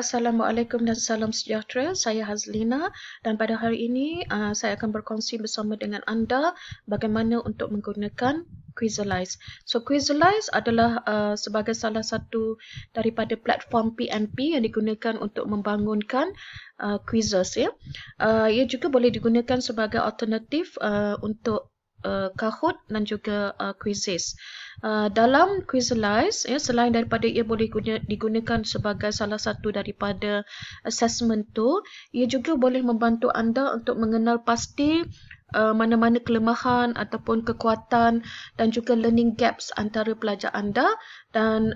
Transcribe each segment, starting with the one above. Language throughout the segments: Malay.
Assalamualaikum dan salam sejahtera. Saya Hazlina dan pada hari ini saya akan berkongsi bersama dengan anda bagaimana untuk menggunakan Quizalize. So Quizalize adalah sebagai salah satu daripada platform PNP yang digunakan untuk membangunkan quizzes. Ia juga boleh digunakan sebagai alternatif untuk Kahoot dan juga quizzes. Dalam Quizalize, selain daripada ia boleh digunakan sebagai salah satu daripada assessment tu, ia juga boleh membantu anda untuk mengenal pasti mana-mana kelemahan ataupun kekuatan dan juga learning gaps antara pelajar anda dan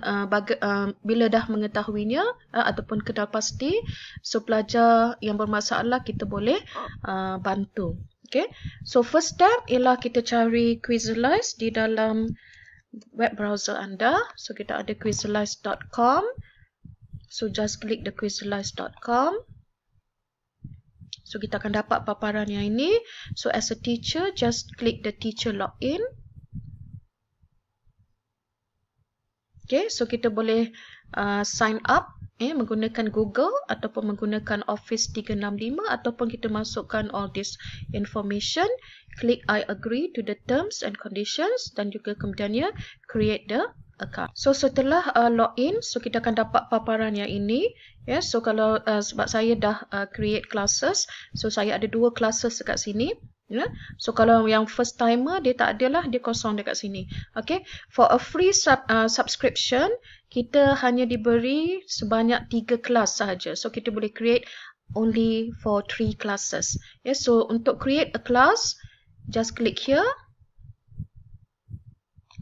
bila dah mengetahuinya ataupun kenal pasti, so pelajar yang bermasalah kita boleh bantu. Okay, so first step ialah kita cari Quizalize di dalam web browser anda. So kita ada quizalize.com. So just click the quizalize.com. So kita akan dapat paparan yang ini. So as a teacher, just click the teacher login. Okay, so kita boleh sign up menggunakan Google ataupun menggunakan Office 365 ataupun kita masukkan all this information, klik I agree to the terms and conditions dan juga kemudiannya create the account. So setelah login, so kita akan dapat paparan yang ini. So kalau sebab saya dah create classes, so saya ada 2 classes dekat sini. So kalau yang first timer dia tak adalah, dia kosong dekat sini. Okay, for a free subscription, kita hanya diberi sebanyak 3 kelas sahaja. So kita boleh create only for 3 classes. So untuk create a class, just click here.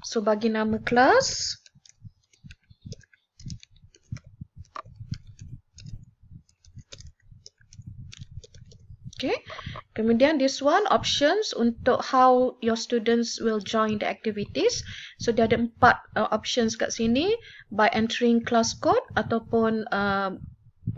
So bagi nama kelas. Okay. Kemudian this one, options untuk how your students will join the activities. So dia ada 4 options kat sini. By entering class code ataupun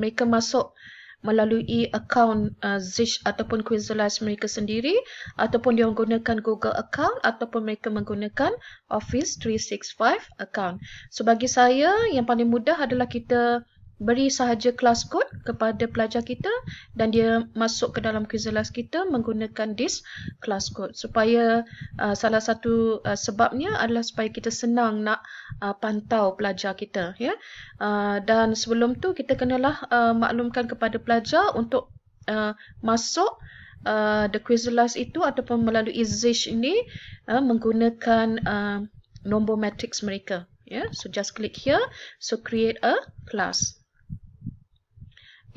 mereka masuk melalui account Zish ataupun Quizalize mereka sendiri, ataupun dia menggunakan Google account ataupun mereka menggunakan Office 365 account. So bagi saya yang paling mudah adalah kita beri sahaja class code kepada pelajar kita dan dia masuk ke dalam Quizalize kita menggunakan this class code. Supaya salah satu sebabnya adalah supaya kita senang nak pantau pelajar kita. Dan sebelum tu kita kenalah maklumkan kepada pelajar untuk masuk the Quizalize itu ataupun melalui Zish ini menggunakan nombor matrix mereka. So just click here. So create a class.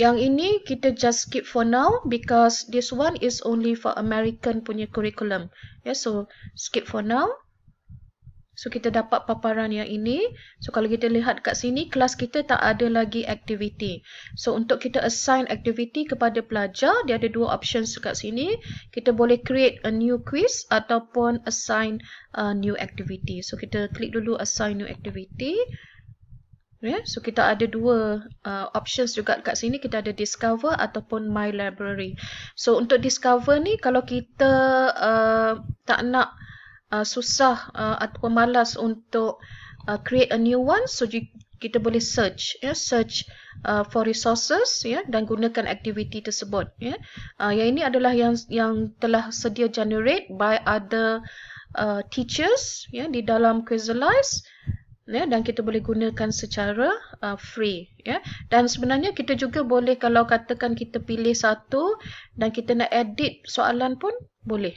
Yang ini kita just skip for now because this one is only for American punya curriculum. So skip for now. So kita dapat paparan yang ini. So kalau kita lihat kat sini, kelas kita tak ada lagi activity. So untuk kita assign activity kepada pelajar, dia ada 2 options kat sini. Kita boleh create a new quiz ataupun assign a new activity. So kita klik dulu assign new activity. So kita ada 2 options juga kat sini. Kita ada discover ataupun my library. So untuk discover ni, kalau kita tak nak susah ataupun malas untuk create a new one, so kita boleh search search for resources dan gunakan aktiviti tersebut. Yang ini adalah yang telah sedia generate by other teachers di dalam Quizalize. Dan kita boleh gunakan secara free. Dan sebenarnya kita juga boleh, kalau katakan kita pilih satu dan kita nak edit soalan pun boleh.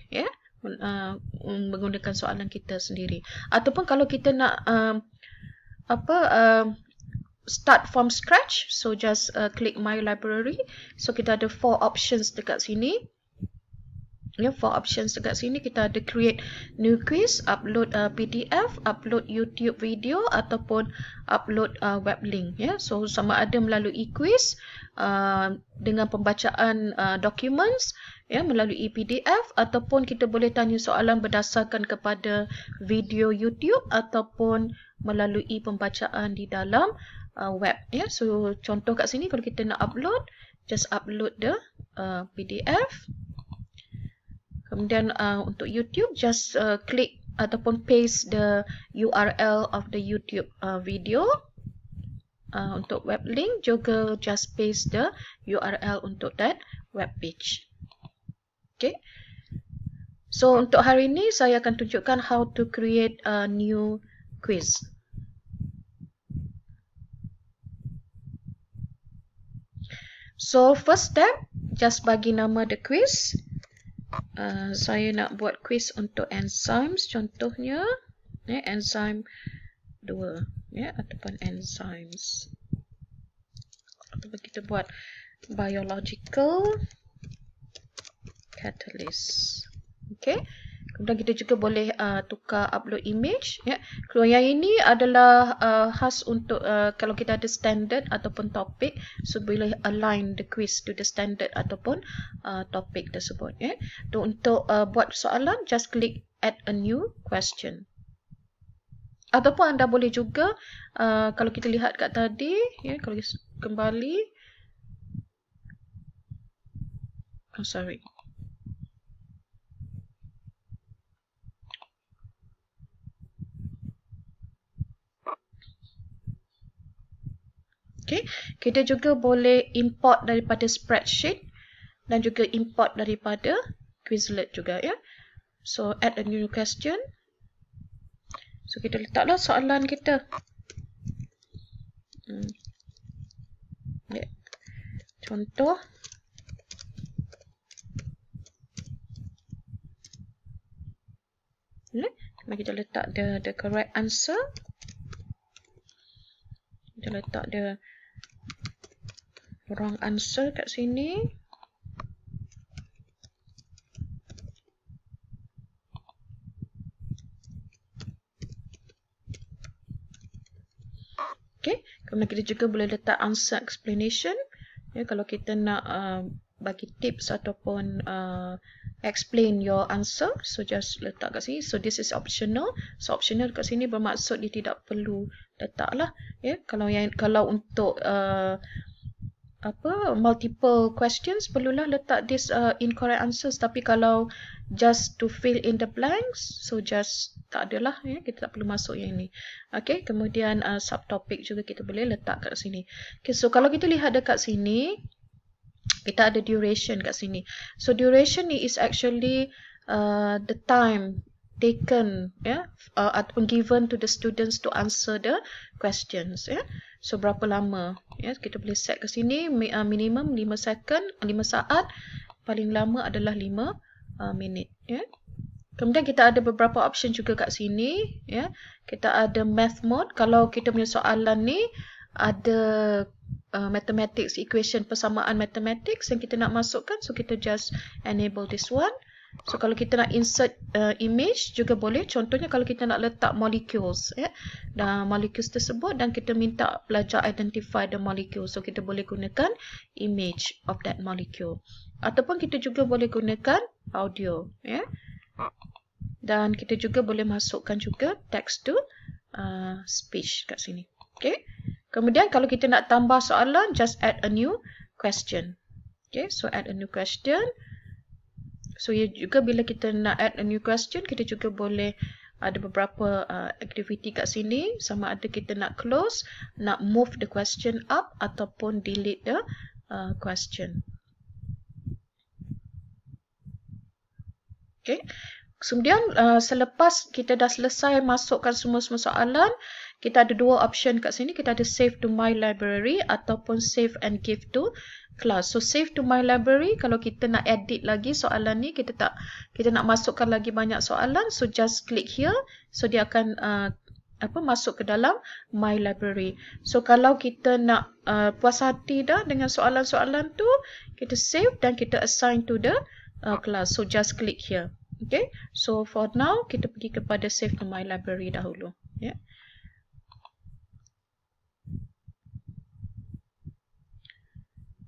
Menggunakan soalan kita sendiri. Ataupun kalau kita nak start from scratch, so just click my library. So kita ada 4 options dekat sini. 4 options dekat sini. Kita ada create new quiz, upload PDF, upload YouTube video ataupun upload web link. So sama ada melalui quiz dengan pembacaan documents melalui PDF, ataupun kita boleh tanya soalan berdasarkan kepada video YouTube ataupun melalui pembacaan di dalam web. So contoh kat sini, kalau kita nak upload, just upload the PDF. Kemudian untuk YouTube, just klik ataupun paste the URL of the YouTube video. untuk web link, juga just paste the URL untuk that web page. Okay. So untuk hari ini saya akan tunjukkan how to create a new quiz. So first step, just bagi nama the quiz. Saya nak buat quiz untuk enzymes contohnya, enzyme 2, ataupun enzymes. Ataupun kita buat biological catalyst. Okay. Kemudian kita juga boleh tukar upload image. Kalau yang ini adalah khas untuk kalau kita ada standard ataupun topik, so boleh align the quiz to the standard ataupun topik tersebut. Untuk buat soalan, just click add a new question. Ataupun anda boleh juga kalau kita lihat kat tadi, kalau kembali, sorry. Okay, kita juga boleh import daripada spreadsheet dan juga import daripada Quizlet juga, So add a new question. So kita letaklah soalan kita. Contoh. Kita letak the correct answer. Kita letak the wrong answer kat sini. Okay, kemudian kita juga boleh letak answer explanation. Kalau kita nak bagi tips ataupun explain your answer, so just letak kat sini. So this is optional. So optional kat sini bermaksud dia tidak perlu letak lah. Kalau untuk multiple questions, perlulah letak this incorrect answers. Tapi kalau just to fill in the blanks, so just tak adalah, kita tak perlu masuk yang ini. Okay, kemudian subtopic juga kita boleh letak kat sini. Okay, so kalau kita lihat dekat sini, kita ada duration kat sini. So duration ni is actually the time taken, ataupun given to the students to answer the questions. So berapa lama? Kita boleh set ke sini, minimum 5 saat, paling lama adalah 5 minit. Kemudian kita ada beberapa option juga kat sini. Kita ada math mode. Kalau kita punya soalan ni ada mathematics equation, persamaan mathematics yang kita nak masukkan, so kita just enable this one. So kalau kita nak insert image juga boleh. Contohnya kalau kita nak letak molecules, dan molecules tersebut dan kita minta pelajar identify the molecule, so kita boleh gunakan image of that molecule. Ataupun kita juga boleh gunakan audio, dan kita juga boleh masukkan juga text to speech kat sini. Okay. Kemudian kalau kita nak tambah soalan, just add a new question. Okay, so add a new question. So juga bila kita nak add a new question, kita juga boleh ada beberapa activity kat sini. Sama ada kita nak close, nak move the question up ataupun delete the question. Okay. Kemudian selepas kita dah selesai masukkan semua soalan, kita ada dua option kat sini. Kita ada save to my library ataupun save and give to class. So save to my library, kalau kita nak edit lagi soalan ni, kita nak masukkan lagi banyak soalan, so just click here. So dia akan masuk ke dalam my library. So kalau kita nak puas hati dah dengan soalan-soalan tu, kita save dan kita assign to the class. So just click here. Okay, so for now kita pergi kepada save to my library dahulu.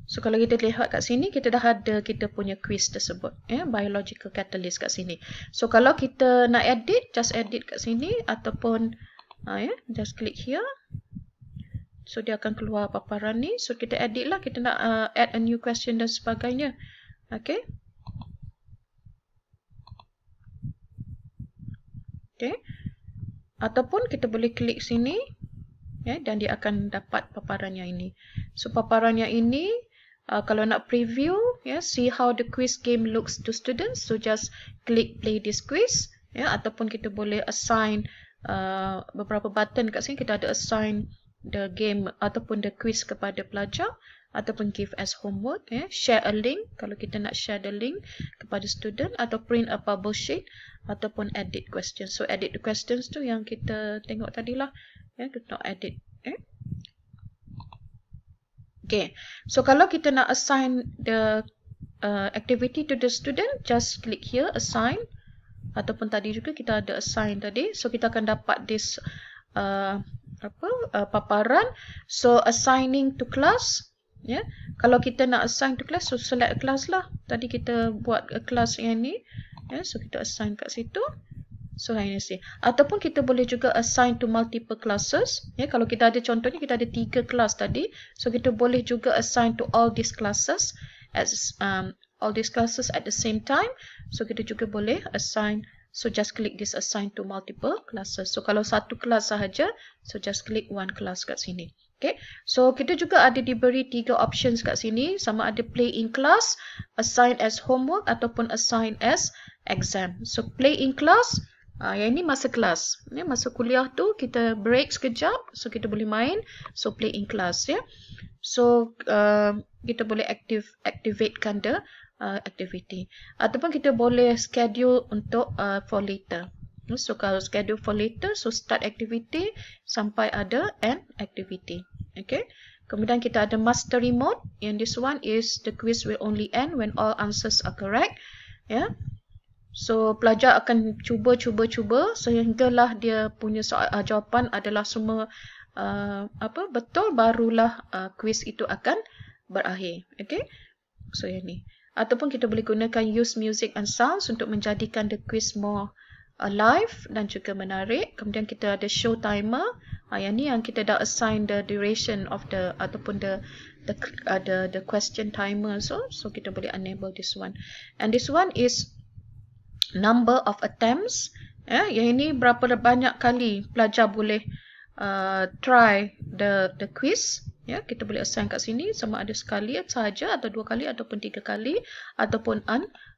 So kalau kita lihat kat sini, kita dah ada kita punya quiz tersebut, biological catalyst kat sini. So kalau kita nak edit, just edit kat sini ataupun just click here. So dia akan keluar paparan ni. So kita edit lah, kita nak add a new question dan sebagainya. Okay. Okay. Ataupun kita boleh klik sini dan dia akan dapat paparan yang ini. So paparan yang ini kalau nak preview, see how the quiz game looks to students, so just click play this quiz, ataupun kita boleh assign beberapa button kat sini. Kita ada assign the game ataupun the quiz kepada pelajar, ataupun give as homework, share a link kalau kita nak share the link kepada student, atau print a bubble sheet, ataupun edit questions. So edit the questions tu yang kita tengok tadilah, kita nak edit. Okay, so kalau kita nak assign the activity to the student, just click here assign, ataupun tadi juga kita ada assign tadi. So kita akan dapat this paparan. So assigning to class, kalau kita nak assign to class, so select class lah. Tadi kita buat class yang ni, so kita assign kat situ. So ini sih. Ataupun kita boleh juga assign to multiple classes. Kalau kita ada contohnya kita ada 3 kelas tadi, so kita boleh juga assign to all these classes at the same time. So kita juga boleh assign. So just click this assign to multiple classes. So kalau satu kelas sahaja, so just click one class kat sini. Okay. So kita juga ada diberi 3 options kat sini, sama ada play in class, assign as homework, ataupun assign as exam. So play in class, yang ini masa kelas, masa kuliah tu kita break sekejap, so kita boleh main, so play in class, so kita boleh activatekan the activity, ataupun kita boleh schedule untuk for later. So kalau schedule for later, so start activity sampai ada end activity. Okay. Kemudian kita ada mastery mode, and this one is the quiz will only end when all answers are correct. So pelajar akan cuba sehinggalah dia punya jawapan adalah semua betul, barulah quiz itu akan berakhir. Okay. So yang ni. Ataupun kita boleh gunakan use music and sounds untuk menjadikan the quiz more alive dan juga menarik. Kemudian kita ada show timer. Yang ni yang kita dah assign the duration of the ataupun the question timer. So kita boleh enable this one. And this one is number of attempts. Yang ini berapa banyak kali pelajar boleh try the quiz. Kita boleh assign kat sini sama ada sekali sahaja, atau 2 kali, ataupun 3 kali, ataupun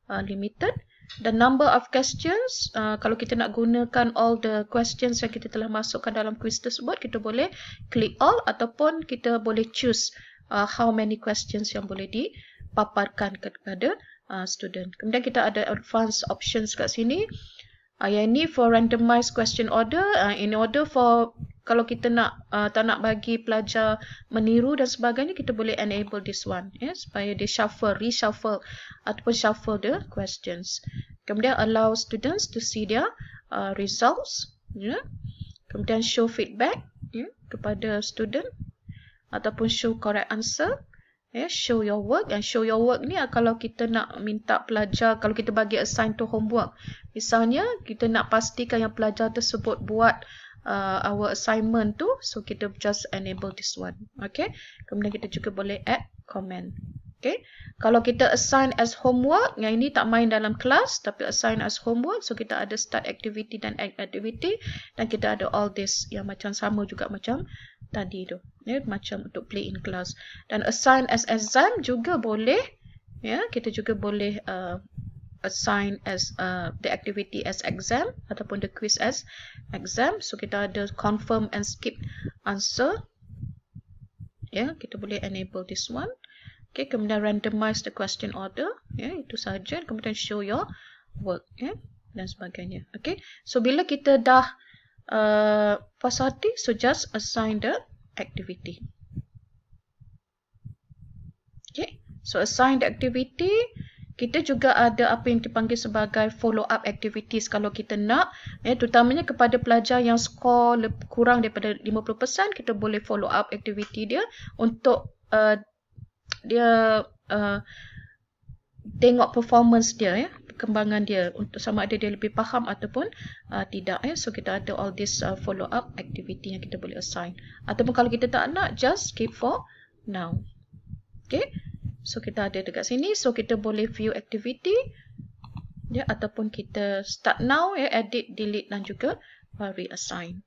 unlimited. The number of questions, kalau kita nak gunakan all the questions yang kita telah masukkan dalam quiz tersebut, kita boleh klik all, ataupun kita boleh choose how many questions yang boleh dipaparkan kepada student. Kemudian kita ada advanced options kat sini. Yang ini for randomized question order. In order for kalau kita tak nak bagi pelajar meniru dan sebagainya, kita boleh enable this one, supaya dia reshuffle ataupun shuffle the questions. Kemudian allow students to see their results. Kemudian show feedback kepada student, ataupun show correct answer. Show your work. And show your work ni kalau kita nak minta pelajar, kalau kita bagi assign to homework, misalnya kita nak pastikan yang pelajar tersebut buat our assignment tu, so kita just enable this one. Okay. Kemudian kita juga boleh add comment. Okay. Kalau kita assign as homework, yang ini tak main dalam kelas tapi assign as homework, so kita ada start activity dan end activity, dan kita ada all this yang macam sama juga macam tadi tu, macam untuk play in class. Dan assign as exam juga boleh, kita juga boleh assign as the activity as exam, ataupun the quiz as exam. So kita ada confirm and skip answer, kita boleh enable this one. Okay, kemudian randomize the question order, itu sahaja. Kemudian show your work, dan sebagainya. Okay, so bila kita dah puas hati, so just assign the activity. Okay, so assign the activity. Kita juga ada apa yang dipanggil sebagai follow up activities kalau kita nak, terutamanya kepada pelajar yang skor kurang daripada 50%, kita boleh follow up activity dia untuk dia tengok performance dia, perkembangan dia, untuk sama ada dia lebih faham ataupun tidak. So kita ada all this follow up activity yang kita boleh assign. Ataupun kalau kita tak nak, just skip for now. Okay, so kita ada dekat sini, so kita boleh view activity, ataupun kita start now, edit, delete dan juga reassign.